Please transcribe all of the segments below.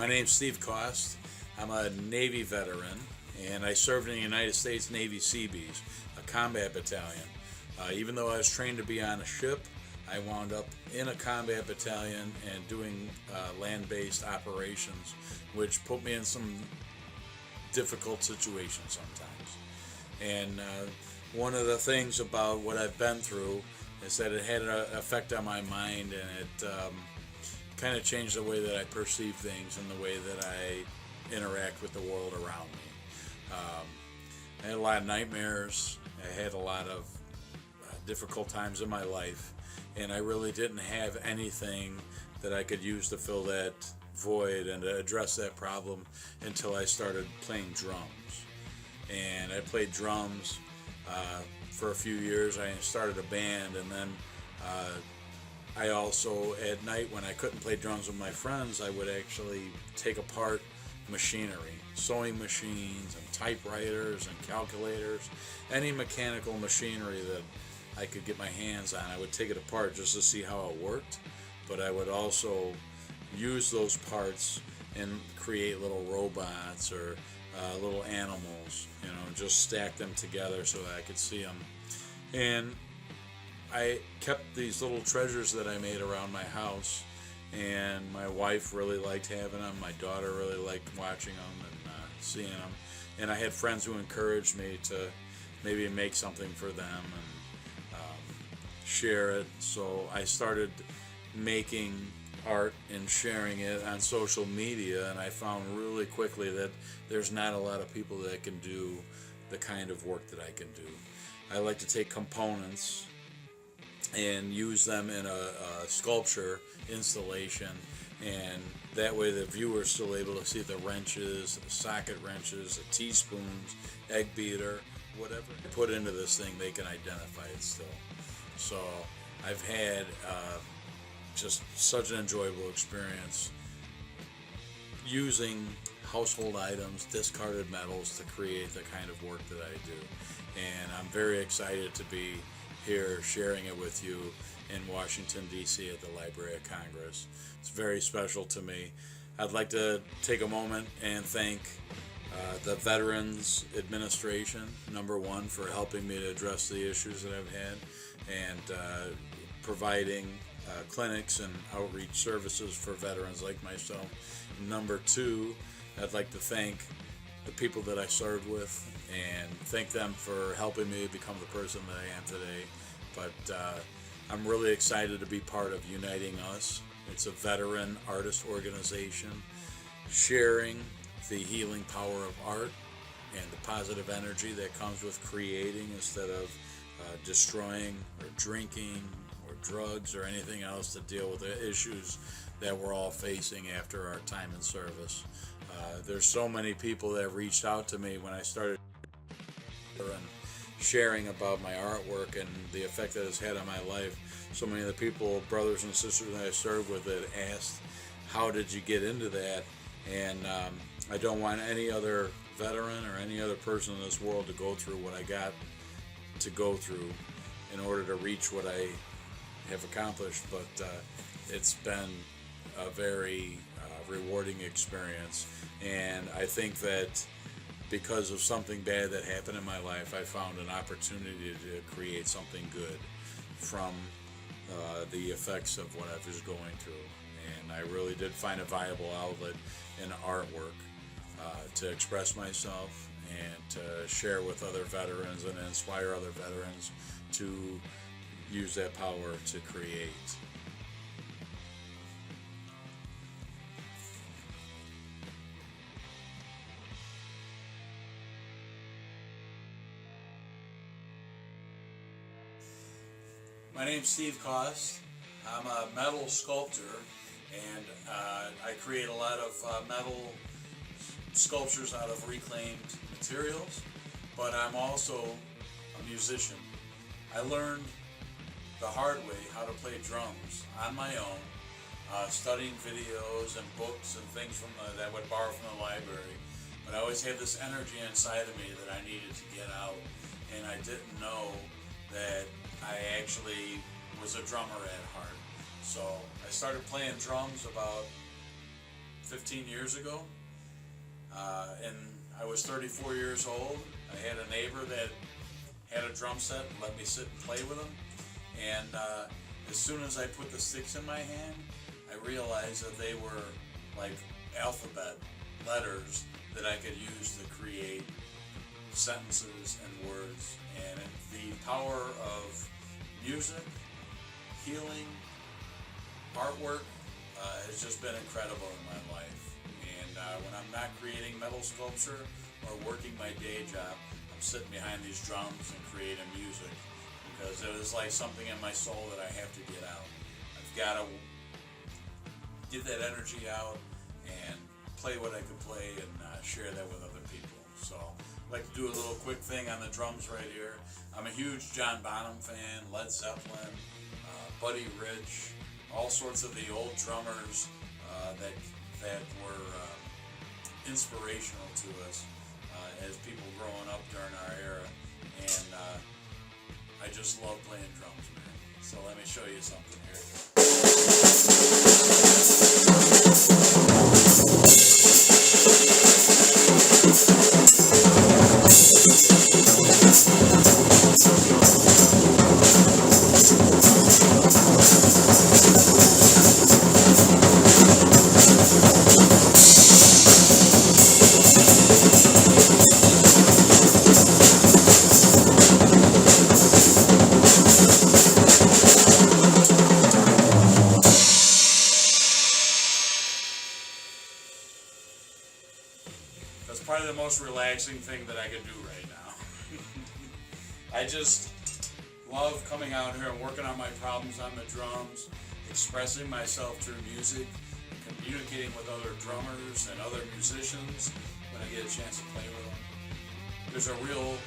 name's Steve Kost. I'm a Navy veteran, and I served in the United States Navy Seabees, a combat battalion. Even though I was trained to be on a ship, I wound up in a combat battalion and doing land-based operations, which put me in some difficult situations sometimes. And one of the things about what I've been through is that it had an effect on my mind, and it kind of changed the way that I perceive things and the way that I interact with the world around me. I had a lot of nightmares. I had a lot of difficult times in my life, and I really didn't have anything that I could use to fill that void and to address that problem until I started playing drums. And I played drums for a few years. I started a band, and then I also, at night when I couldn't play drums with my friends, I would actually take apart machinery, sewing machines and typewriters and calculators, any mechanical machinery that I could get my hands on. I would take it apart just to see how it worked, but I would also use those parts and create little robots or little animals, just stack them together so that I could see them. And I kept these little treasures that I made around my house, and my wife really liked having them. My daughter really liked watching them and seeing them. And I had friends who encouraged me to maybe make something for them and share it. So I started making art and sharing it on social media, and I found really quickly that there's not a lot of people that can do the kind of work that I can do. I like to take components and use them in a sculpture installation, and that way the viewer is still able to see the wrenches, the socket wrenches, the teaspoons, egg beater, whatever I put into this thing, they can identify it still. So I've had just such an enjoyable experience using household items, discarded metals to create the kind of work that I do. And I'm very excited to be here sharing it with you in Washington, D.C. at the Library of Congress. It's very special to me. I'd like to take a moment and thank the Veterans Administration, number one, for helping me to address the issues that I've had and providing clinics and outreach services for veterans like myself. Number two, I'd like to thank the people that I served with and thank them for helping me become the person that I am today. But I'm really excited to be part of Uniting Us. It's a veteran artist organization sharing the healing power of art and the positive energy that comes with creating instead of destroying or drinking or drugs or anything else to deal with the issues that we're all facing after our time in service. There's so many people that have reached out to me when I started and sharing about my artwork and the effect that it's had on my life. So many of the people, brothers and sisters that I served with, that asked, how did you get into that? And I don't want any other veteran or any other person in this world to go through what I got to go through in order to reach what I have accomplished. But it's been a very rewarding experience, and I think that because of something bad that happened in my life, I found an opportunity to create something good from the effects of what I was going through. And I really did find a viable outlet in artwork to express myself and to share with other veterans and inspire other veterans to use that power to create. My name's Steve Kost. I'm a metal sculptor, and I create a lot of metal sculptures out of reclaimed materials, but I'm also a musician. I learned the hard way how to play drums on my own, studying videos and books and things that I would borrow from the library. But I always had this energy inside of me that I needed to get out, and I didn't know that I actually was a drummer at heart. So I started playing drums about 15 years ago, and I was 34 years old. I had a neighbor that had a drum set and let me sit and play with them. And as soon as I put the sticks in my hand, I realized that they were like alphabet letters that I could use to create sentences and words. And the power of music, healing, artwork has just been incredible in my life. And when I'm not creating metal sculpture or working my day job, I'm sitting behind these drums and creating music, because it is like something in my soul that I have to get out. I've got to get that energy out and play what I can play and share that with other people. So I'd like to do a little quick thing on the drums right here. I'm a huge John Bonham fan, Led Zeppelin, Buddy Rich, all sorts of the old drummers that were inspirational to us as people growing up during our era. And I just love playing drums, man. So let me show you something here. That's probably the most relaxing thing that I could do right now. I just love coming out here and working on my problems on the drums, expressing myself through music, communicating with other drummers and other musicians when I get a chance to play with them. There's a real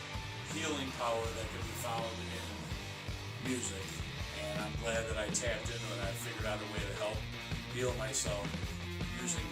healing power that can be found in music, and I'm glad that I tapped into it and I figured out a way to help heal myself using